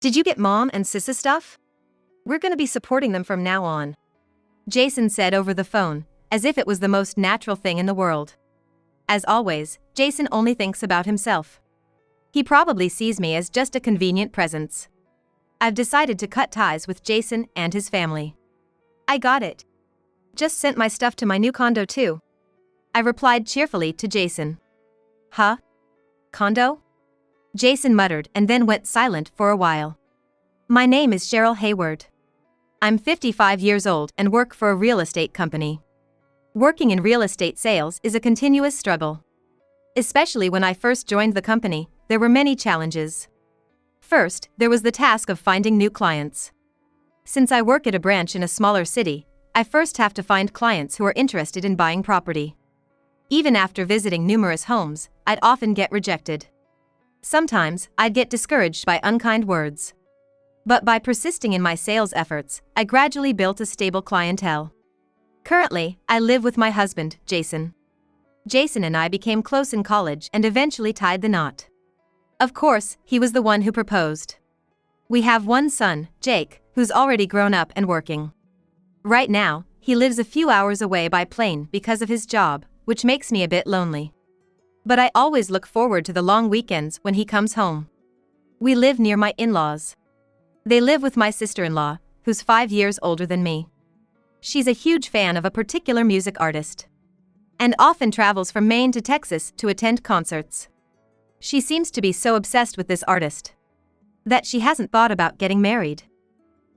Did you get mom and sissa stuff? We're gonna be supporting them from now on. Jason said over the phone, as if it was the most natural thing in the world. As always, Jason only thinks about himself. He probably sees me as just a convenient presence. I've decided to cut ties with Jason and his family. I got it. Just sent my stuff to my new condo too. I replied cheerfully to Jason. Huh? Condo? Jason muttered and then went silent for a while. My name is Cheryl Hayward. I'm 55 years old and work for a real estate company. Working in real estate sales is a continuous struggle. Especially when I first joined the company, there were many challenges. First, there was the task of finding new clients. Since I work at a branch in a smaller city, I first have to find clients who are interested in buying property. Even after visiting numerous homes, I'd often get rejected. Sometimes, I'd get discouraged by unkind words. But by persisting in my sales efforts, I gradually built a stable clientele. Currently, I live with my husband, Jason. Jason and I became close in college and eventually tied the knot. Of course, he was the one who proposed. We have one son, Jake, who's already grown up and working. Right now, he lives a few hours away by plane because of his job, which makes me a bit lonely. But I always look forward to the long weekends when he comes home. We live near my in-laws. They live with my sister-in-law, who's 5 years older than me. She's a huge fan of a particular music artist. And often travels from Maine to Texas to attend concerts. She seems to be so obsessed with this artist that she hasn't thought about getting married.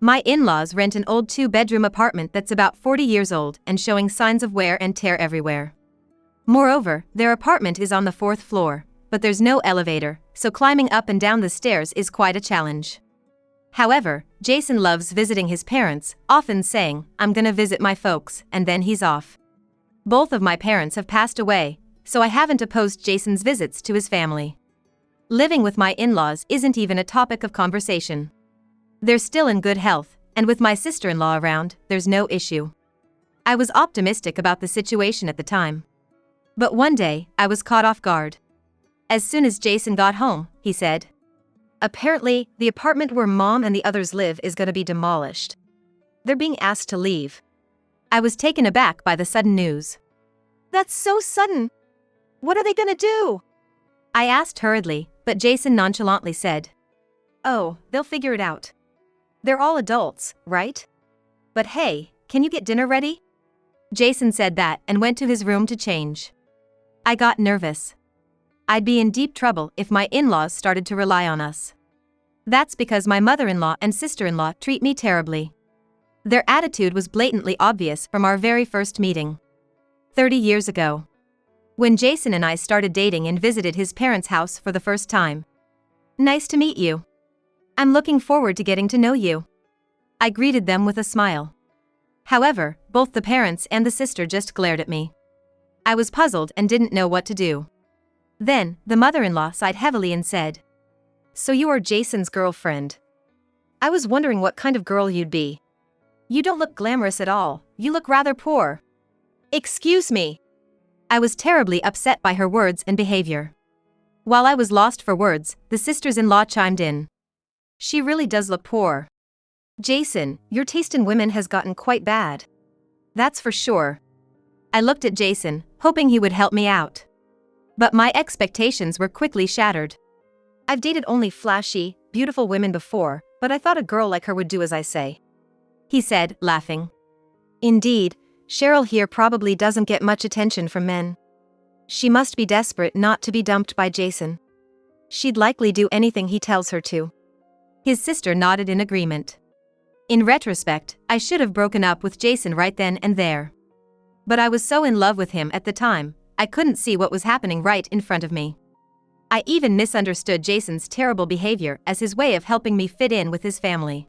My in-laws rent an old 2-bedroom apartment that's about 40 years old and showing signs of wear and tear everywhere. Moreover, their apartment is on the 4th floor, but there's no elevator, so climbing up and down the stairs is quite a challenge. However, Jason loves visiting his parents, often saying, "I'm gonna visit my folks," and then he's off. Both of my parents have passed away, so I haven't opposed Jason's visits to his family. Living with my in-laws isn't even a topic of conversation. They're still in good health, and with my sister-in-law around, there's no issue. I was optimistic about the situation at the time. But one day, I was caught off guard. As soon as Jason got home, he said, "Apparently, the apartment where Mom and the others live is gonna be demolished. They're being asked to leave." I was taken aback by the sudden news. "That's so sudden! What are they gonna do?" I asked hurriedly, but Jason nonchalantly said, "Oh, they'll figure it out. They're all adults, right? But hey, can you get dinner ready?" Jason said that and went to his room to change. I got nervous. I'd be in deep trouble if my in-laws started to rely on us. That's because my mother-in-law and sister-in-law treat me terribly. Their attitude was blatantly obvious from our very first meeting. 30 years ago. When Jason and I started dating and visited his parents' house for the first time. "Nice to meet you. I'm looking forward to getting to know you." I greeted them with a smile. However, both the parents and the sister just glared at me. I was puzzled and didn't know what to do. Then, the mother-in-law sighed heavily and said, "So you are Jason's girlfriend. I was wondering what kind of girl you'd be. You don't look glamorous at all, you look rather poor." "Excuse me." I was terribly upset by her words and behavior. While I was lost for words, the sisters-in-law chimed in. "She really does look poor. Jason, your taste in women has gotten quite bad. That's for sure." I looked at Jason, hoping he would help me out. But my expectations were quickly shattered. "I've dated only flashy, beautiful women before, but I thought a girl like her would do as I say," he said, laughing. "Indeed, Cheryl here probably doesn't get much attention from men. She must be desperate not to be dumped by Jason. She'd likely do anything he tells her to." His sister nodded in agreement. In retrospect, I should have broken up with Jason right then and there. But I was so in love with him at the time, I couldn't see what was happening right in front of me. I even misunderstood Jason's terrible behavior as his way of helping me fit in with his family.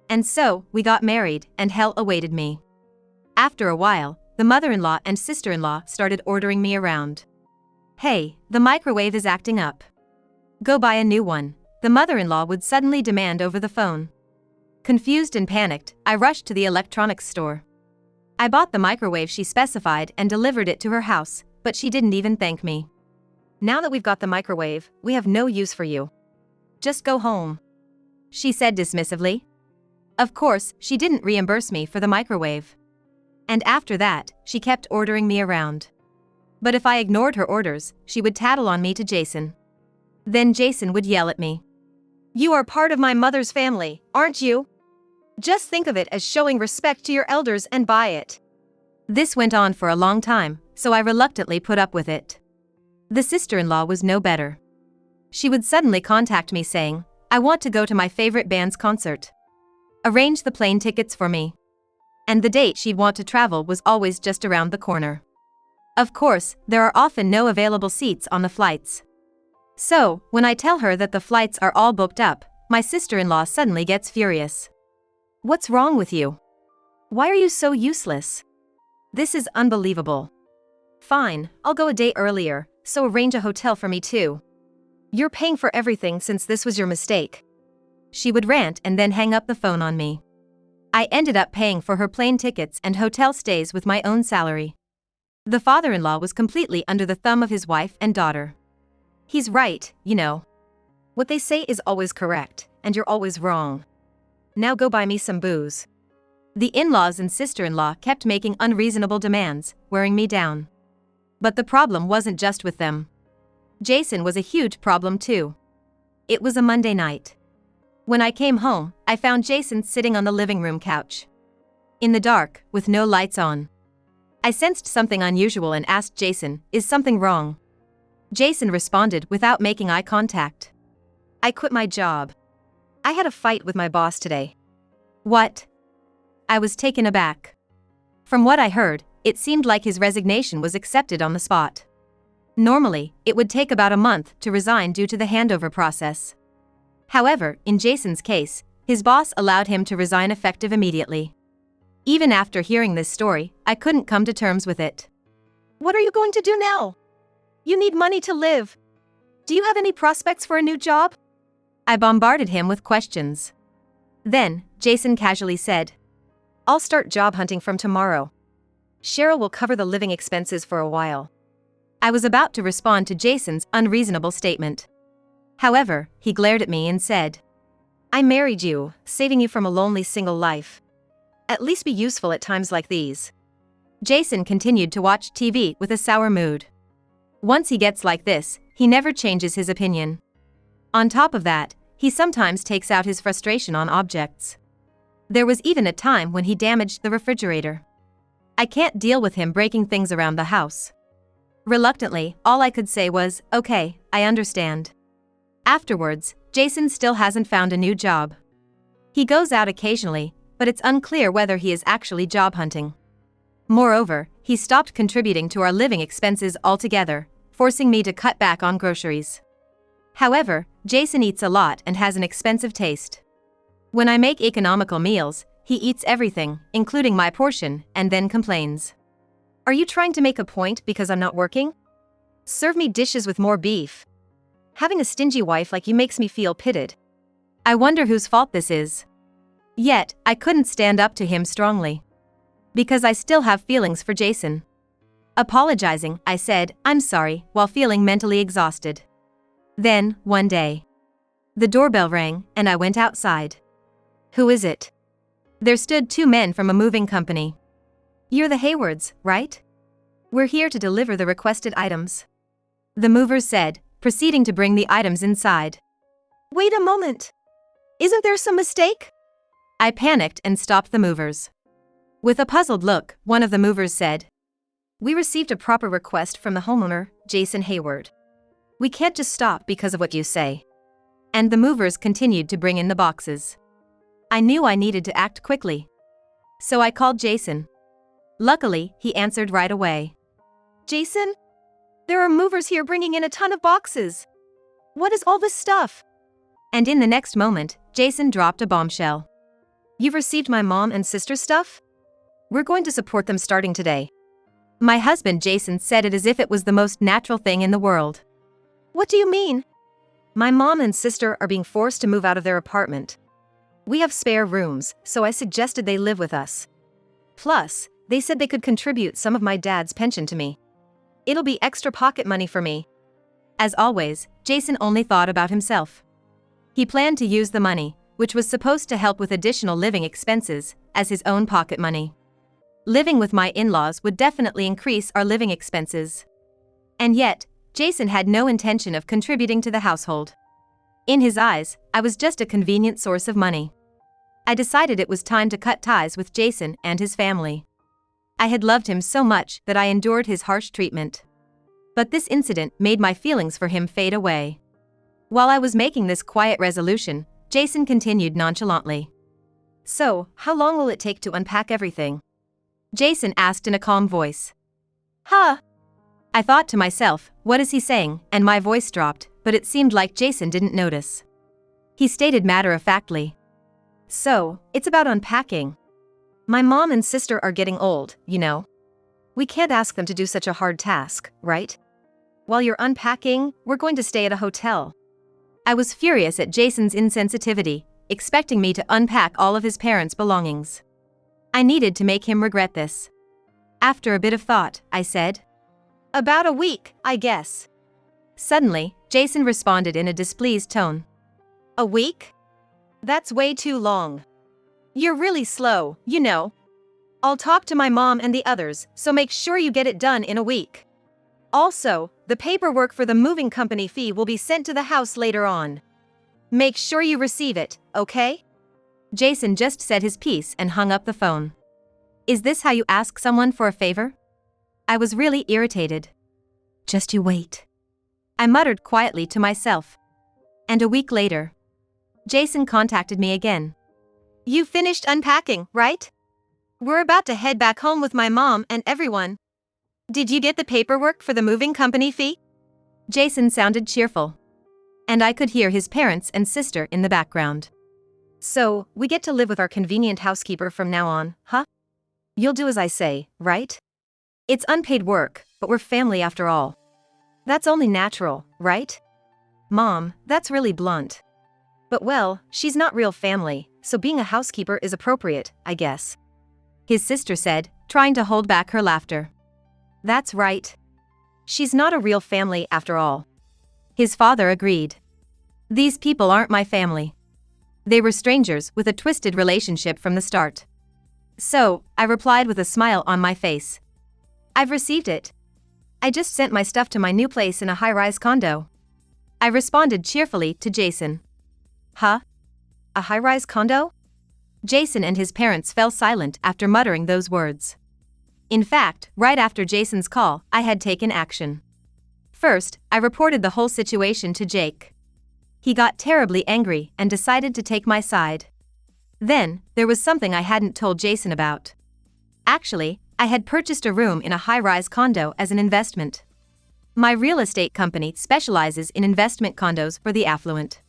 And so, we got married, and hell awaited me. After a while, the mother-in-law and sister-in-law started ordering me around. "Hey, the microwave is acting up. Go buy a new one," the mother-in-law would suddenly demand over the phone. Confused and panicked, I rushed to the electronics store. I bought the microwave she specified and delivered it to her house, but she didn't even thank me. "Now that we've got the microwave, we have no use for you. Just go home." she said dismissively. Of course, she didn't reimburse me for the microwave. And after that, she kept ordering me around. But if I ignored her orders, she would tattle on me to Jason. Then Jason would yell at me. You are part of my mother's family, aren't you? Just think of it as showing respect to your elders and buy it. This went on for a long time, so I reluctantly put up with it. The sister-in-law was no better. She would suddenly contact me saying, I want to go to my favorite band's concert. Arrange the plane tickets for me. And the date she'd want to travel was always just around the corner. Of course, there are often no available seats on the flights. So, when I tell her that the flights are all booked up, my sister-in-law suddenly gets furious. What's wrong with you? Why are you so useless? This is unbelievable. Fine, I'll go a day earlier, so arrange a hotel for me too. You're paying for everything since this was your mistake. She would rant and then hang up the phone on me. I ended up paying for her plane tickets and hotel stays with my own salary. The father-in-law was completely under the thumb of his wife and daughter. He's right, you know. What they say is always correct, and you're always wrong. Now go buy me some booze. The in-laws and sister-in-law kept making unreasonable demands, wearing me down. But the problem wasn't just with them. Jason was a huge problem too. It was a Monday night. When I came home, I found Jason sitting on the living room couch. In the dark, with no lights on. I sensed something unusual and asked Jason, is something wrong? Jason responded without making eye contact. I quit my job. I had a fight with my boss today. What? I was taken aback. From what I heard, it seemed like his resignation was accepted on the spot. Normally, it would take about a month to resign due to the handover process. However, in Jason's case, his boss allowed him to resign effective immediately. Even after hearing this story, I couldn't come to terms with it. What are you going to do now? You need money to live. Do you have any prospects for a new job? I bombarded him with questions. Then, Jason casually said, I'll start job hunting from tomorrow. Cheryl will cover the living expenses for a while. I was about to respond to Jason's unreasonable statement. However, he glared at me and said, I married you, saving you from a lonely single life. At least be useful at times like these. Jason continued to watch TV with a sour mood. Once he gets like this, he never changes his opinion. On top of that, he sometimes takes out his frustration on objects. There was even a time when he damaged the refrigerator. I can't deal with him breaking things around the house. Reluctantly, all I could say was, okay, I understand. Afterwards, Jason still hasn't found a new job. He goes out occasionally, but it's unclear whether he is actually job hunting. Moreover, he stopped contributing to our living expenses altogether, forcing me to cut back on groceries. However, Jason eats a lot and has an expensive taste. When I make economical meals, he eats everything, including my portion, and then complains. Are you trying to make a point because I'm not working? Serve me dishes with more beef. Having a stingy wife like you makes me feel pitted. I wonder whose fault this is. Yet, I couldn't stand up to him strongly. Because I still have feelings for Jason. Apologizing, I said, I'm sorry, while feeling mentally exhausted. Then, one day, the doorbell rang, and I went outside. Who is it? There stood two men from a moving company. You're the Haywards, right? We're here to deliver the requested items. The movers said, proceeding to bring the items inside. Wait a moment. Isn't there some mistake? I panicked and stopped the movers. With a puzzled look, one of the movers said, We received a proper request from the homeowner, Jason Hayward. We can't just stop because of what you say. And the movers continued to bring in the boxes. I knew I needed to act quickly. So I called Jason. Luckily, he answered right away. Jason? There are movers here bringing in a ton of boxes. What is all this stuff? And in the next moment, Jason dropped a bombshell. You've received my mom and sister's stuff? We're going to support them starting today. My husband Jason said it as if it was the most natural thing in the world. What do you mean? My mom and sister are being forced to move out of their apartment. We have spare rooms, so I suggested they live with us. Plus, they said they could contribute some of my dad's pension to me. It'll be extra pocket money for me. As always, Jason only thought about himself. He planned to use the money, which was supposed to help with additional living expenses, as his own pocket money. Living with my in-laws would definitely increase our living expenses. And yet, Jason had no intention of contributing to the household. In his eyes, I was just a convenient source of money. I decided it was time to cut ties with Jason and his family. I had loved him so much that I endured his harsh treatment. But this incident made my feelings for him fade away. While I was making this quiet resolution, Jason continued nonchalantly. "So, how long will it take to unpack everything?" Jason asked in a calm voice. "Huh?" I thought to myself, what is he saying, and my voice dropped, but it seemed like Jason didn't notice. He stated matter-of-factly. "So, it's about unpacking. My mom and sister are getting old, you know. We can't ask them to do such a hard task, right? While you're unpacking, we're going to stay at a hotel." I was furious at Jason's insensitivity, expecting me to unpack all of his parents' belongings. I needed to make him regret this. After a bit of thought, I said, "About a week, I guess." Suddenly, Jason responded in a displeased tone. "A week? That's way too long. You're really slow, you know. I'll talk to my mom and the others, so make sure you get it done in a week. Also, the paperwork for the moving company fee will be sent to the house later on. Make sure you receive it, okay?" Jason just said his piece and hung up the phone. Is this how you ask someone for a favor? I was really irritated. "Just you wait," I muttered quietly to myself. And a week later, Jason contacted me again. "You finished unpacking, right? We're about to head back home with my mom and everyone. Did you get the paperwork for the moving company fee?" Jason sounded cheerful. And I could hear his parents and sister in the background. "So, we get to live with our convenient housekeeper from now on, huh? You'll do as I say, right? It's unpaid work, but we're family after all. That's only natural, right? Mom, that's really blunt. But well, she's not real family, so being a housekeeper is appropriate, I guess," his sister said, trying to hold back her laughter. "That's right. She's not a real family after all," his father agreed. "These people aren't my family. They were strangers with a twisted relationship from the start." "So," I replied with a smile on my face. "I've received it. I just sent my stuff to my new place in a high-rise condo." I responded cheerfully to Jason. "Huh? A high-rise condo?" Jason and his parents fell silent after muttering those words. In fact, right after Jason's call, I had taken action. First, I reported the whole situation to Jake. He got terribly angry and decided to take my side. Then, there was something I hadn't told Jason about. Actually, I had purchased a room in a high-rise condo as an investment. My real estate company specializes in investment condos for the affluent.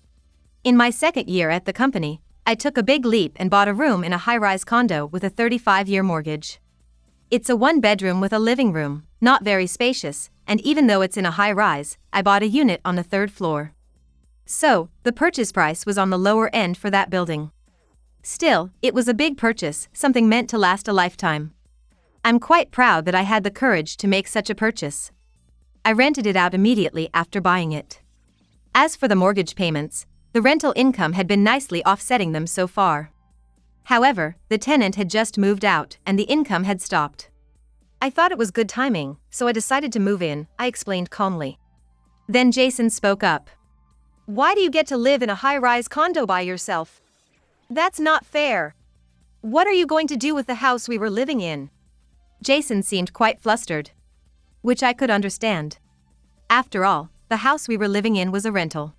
In my second year at the company, I took a big leap and bought a room in a high-rise condo with a 35-year mortgage. It's a one-bedroom with a living room, not very spacious, and even though it's in a high-rise, I bought a unit on the third floor. So, the purchase price was on the lower end for that building. Still, it was a big purchase, something meant to last a lifetime. I'm quite proud that I had the courage to make such a purchase. I rented it out immediately after buying it. As for the mortgage payments, the rental income had been nicely offsetting them so far. However, the tenant had just moved out and the income had stopped. I thought it was good timing, so I decided to move in, I explained calmly. Then Jason spoke up. "Why do you get to live in a high-rise condo by yourself? That's not fair. What are you going to do with the house we were living in?" Jason seemed quite flustered. Which I could understand. After all, the house we were living in was a rental.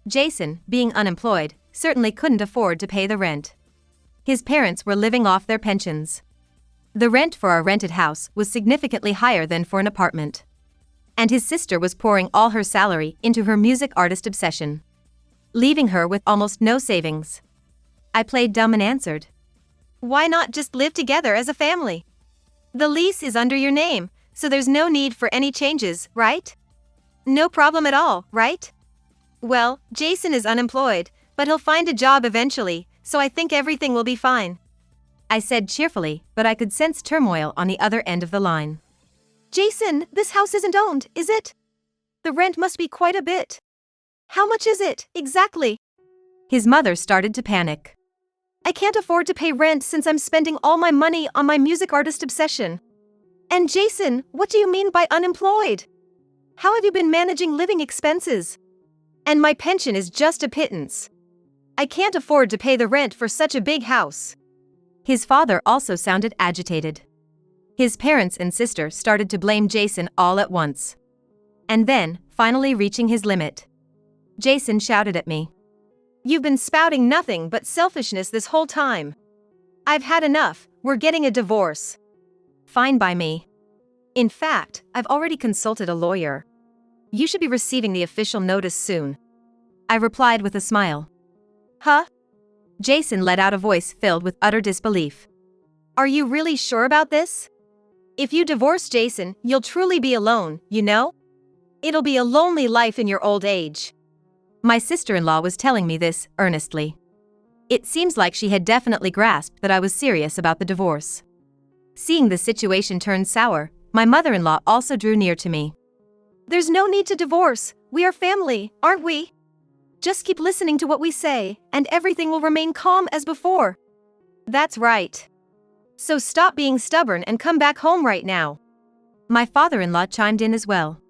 Jason, being unemployed, certainly couldn't afford to pay the rent. His parents were living off their pensions. The rent for our rented house was significantly higher than for an apartment. And his sister was pouring all her salary into her music artist obsession, leaving her with almost no savings. I played dumb and answered. "Why not just live together as a family? The lease is under your name, so there's no need for any changes, right? No problem at all, right? Well, Jason is unemployed, but he'll find a job eventually, so I think everything will be fine," I said cheerfully, but I could sense turmoil on the other end of the line. "Jason, this house isn't owned, is it? The rent must be quite a bit. How much is it, exactly?" His mother started to panic. I can't afford to pay rent since I'm spending all my money on my music artist obsession. And Jason, what do you mean by unemployed? How have you been managing living expenses? And my pension is just a pittance. I can't afford to pay the rent for such a big house. His father also sounded agitated. His parents and sister started to blame Jason all at once. And then, finally reaching his limit, Jason shouted at me. You've been spouting nothing but selfishness this whole time. I've had enough, we're getting a divorce. Fine by me. In fact, I've already consulted a lawyer. You should be receiving the official notice soon. I replied with a smile. Huh? Jason let out a voice filled with utter disbelief. Are you really sure about this? If you divorce Jason, you'll truly be alone, you know? It'll be a lonely life in your old age. My sister-in-law was telling me this earnestly. It seems like she had definitely grasped that I was serious about the divorce. Seeing the situation turn sour, my mother-in-law also drew near to me. There's no need to divorce, we are family, aren't we? Just keep listening to what we say, and everything will remain calm as before. That's right. So stop being stubborn and come back home right now. My father-in-law chimed in as well.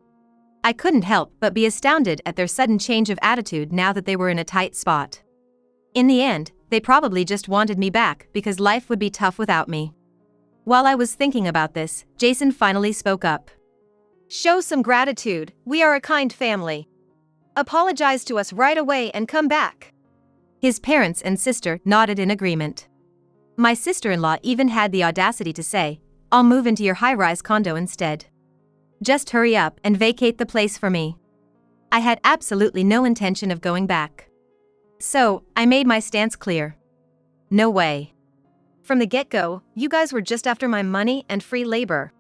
I couldn't help but be astounded at their sudden change of attitude now that they were in a tight spot. In the end, they probably just wanted me back because life would be tough without me. While I was thinking about this, Jason finally spoke up. Show some gratitude, we are a kind family. Apologize to us right away and come back. His parents and sister nodded in agreement. My sister-in-law even had the audacity to say, I'll move into your high-rise condo instead. Just hurry up and vacate the place for me. I had absolutely no intention of going back. So, I made my stance clear. No way. From the get-go, you guys were just after my money and free labor.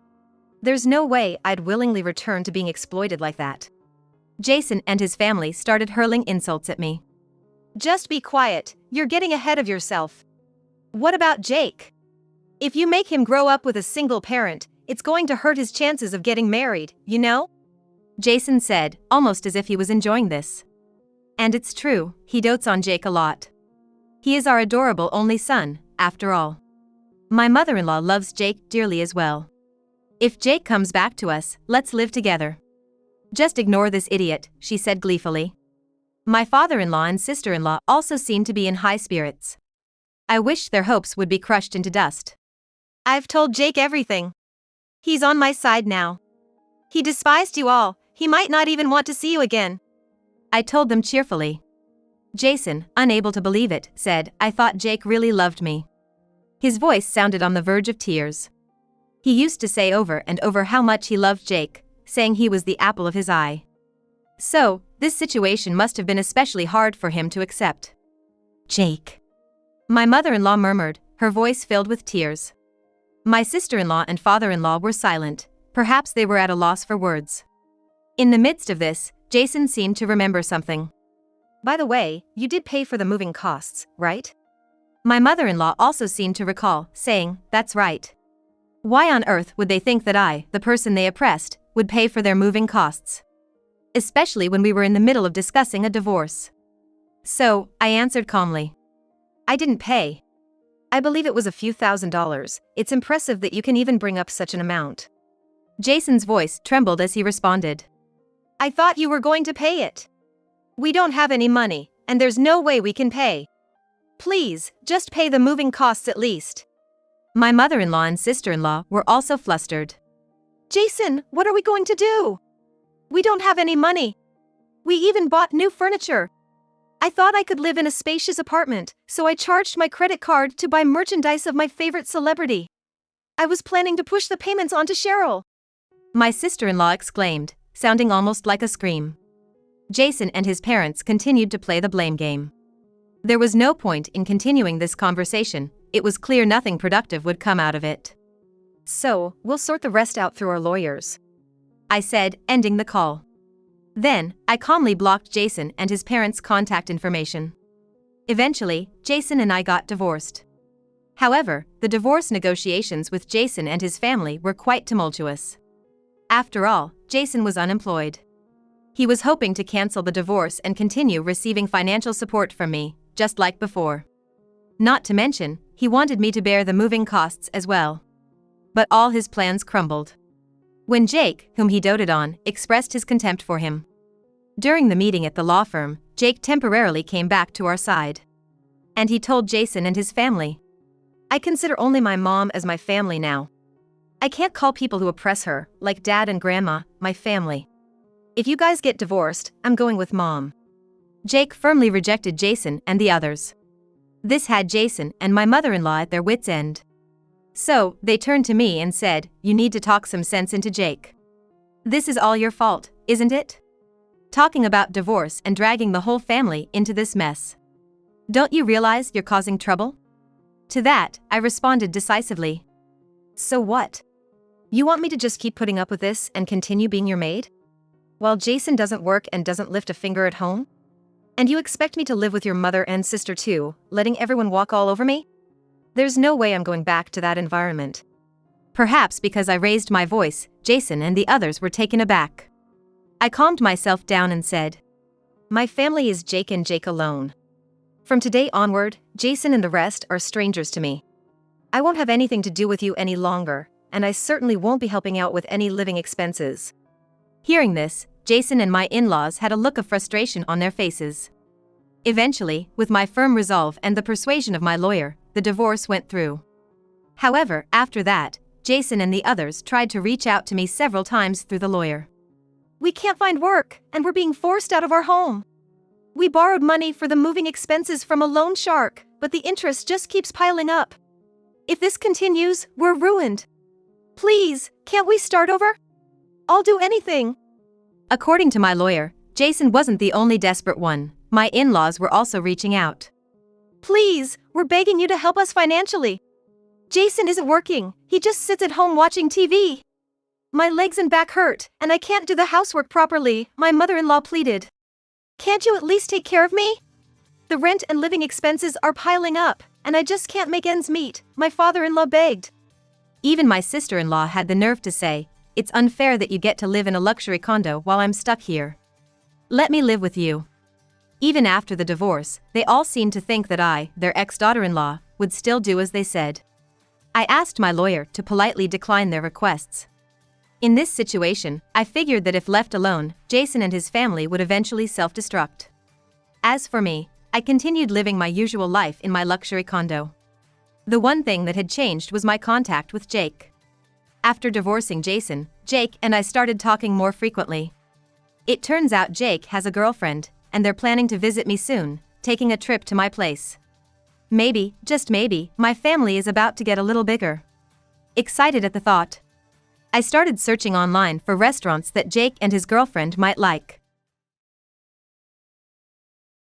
There's no way I'd willingly return to being exploited like that. Jason and his family started hurling insults at me. Just be quiet, you're getting ahead of yourself. What about Jake? If you make him grow up with a single parent, it's going to hurt his chances of getting married, you know? Jason said, almost as if he was enjoying this. And it's true, he dotes on Jake a lot. He is our adorable only son, after all. My mother-in-law loves Jake dearly as well. If Jake comes back to us, let's live together. Just ignore this idiot, she said gleefully. My father-in-law and sister-in-law also seemed to be in high spirits. I wished their hopes would be crushed into dust. I've told Jake everything. He's on my side now. He despised you all, he might not even want to see you again. I told them cheerfully. Jason, unable to believe it, said, I thought Jake really loved me. His voice sounded on the verge of tears. He used to say over and over how much he loved Jake, saying he was the apple of his eye. So, this situation must have been especially hard for him to accept. Jake. My mother-in-law murmured, her voice filled with tears. My sister-in-law and father-in-law were silent, perhaps they were at a loss for words. In the midst of this, Jason seemed to remember something. By the way, you did pay for the moving costs, right? My mother-in-law also seemed to recall, saying, that's right. Why on earth would they think that I, the person they oppressed, would pay for their moving costs? Especially when we were in the middle of discussing a divorce. So, I answered calmly. I didn't pay. I believe it was a few $1,000s, it's impressive that you can even bring up such an amount. Jason's voice trembled as he responded. I thought you were going to pay it. We don't have any money, and there's no way we can pay. Please, just pay the moving costs at least. My mother-in-law and sister-in-law were also flustered. Jason, what are we going to do? We don't have any money. We even bought new furniture. I thought I could live in a spacious apartment, so I charged my credit card to buy merchandise of my favorite celebrity. I was planning to push the payments onto Cheryl. My sister-in-law exclaimed, sounding almost like a scream. Jason and his parents continued to play the blame game. There was no point in continuing this conversation, it was clear nothing productive would come out of it. So, we'll sort the rest out through our lawyers. I said, ending the call. Then, I calmly blocked Jason and his parents' contact information. Eventually, Jason and I got divorced. However, the divorce negotiations with Jason and his family were quite tumultuous. After all, Jason was unemployed. He was hoping to cancel the divorce and continue receiving financial support from me, just like before. Not to mention, he wanted me to bear the moving costs as well. But all his plans crumbled when Jake, whom he doted on, expressed his contempt for him. During the meeting at the law firm, Jake temporarily came back to our side. And he told Jason and his family, "I consider only my mom as my family now. I can't call people who oppress her, like dad and grandma, my family. If you guys get divorced, I'm going with mom." Jake firmly rejected Jason and the others. This had Jason and my mother-in-law at their wits' end. So, they turned to me and said, "You need to talk some sense into Jake. This is all your fault, isn't it? Talking about divorce and dragging the whole family into this mess. Don't you realize you're causing trouble?" To that, I responded decisively. "So what? You want me to just keep putting up with this and continue being your maid? While Jason doesn't work and doesn't lift a finger at home? And you expect me to live with your mother and sister too, letting everyone walk all over me? There's no way I'm going back to that environment." Perhaps because I raised my voice, Jason and the others were taken aback. I calmed myself down and said, "My family is Jake and Jake alone. From today onward, Jason and the rest are strangers to me. I won't have anything to do with you any longer, and I certainly won't be helping out with any living expenses." Hearing this, Jason and my in-laws had a look of frustration on their faces. Eventually, with my firm resolve and the persuasion of my lawyer, the divorce went through. However, after that, Jason and the others tried to reach out to me several times through the lawyer. "We can't find work, and we're being forced out of our home. We borrowed money for the moving expenses from a loan shark, but the interest just keeps piling up. If this continues, we're ruined. Please, can't we start over? I'll do anything." According to my lawyer, Jason wasn't the only desperate one. My in-laws were also reaching out. "Please, we're begging you to help us financially. Jason isn't working, he just sits at home watching TV. My legs and back hurt, and I can't do the housework properly," my mother-in-law pleaded. "Can't you at least take care of me? The rent and living expenses are piling up, and I just can't make ends meet," my father-in-law begged. Even my sister-in-law had the nerve to say, "It's unfair that you get to live in a luxury condo while I'm stuck here. Let me live with you." Even after the divorce, they all seemed to think that I, their ex-daughter-in-law, would still do as they said. I asked my lawyer to politely decline their requests. In this situation, I figured that if left alone, Jason and his family would eventually self-destruct. As for me, I continued living my usual life in my luxury condo. The one thing that had changed was my contact with Jake. After divorcing Jason, Jake and I started talking more frequently. It turns out Jake has a girlfriend, and they're planning to visit me soon, taking a trip to my place. Maybe, just maybe, my family is about to get a little bigger. Excited at the thought, I started searching online for restaurants that Jake and his girlfriend might like.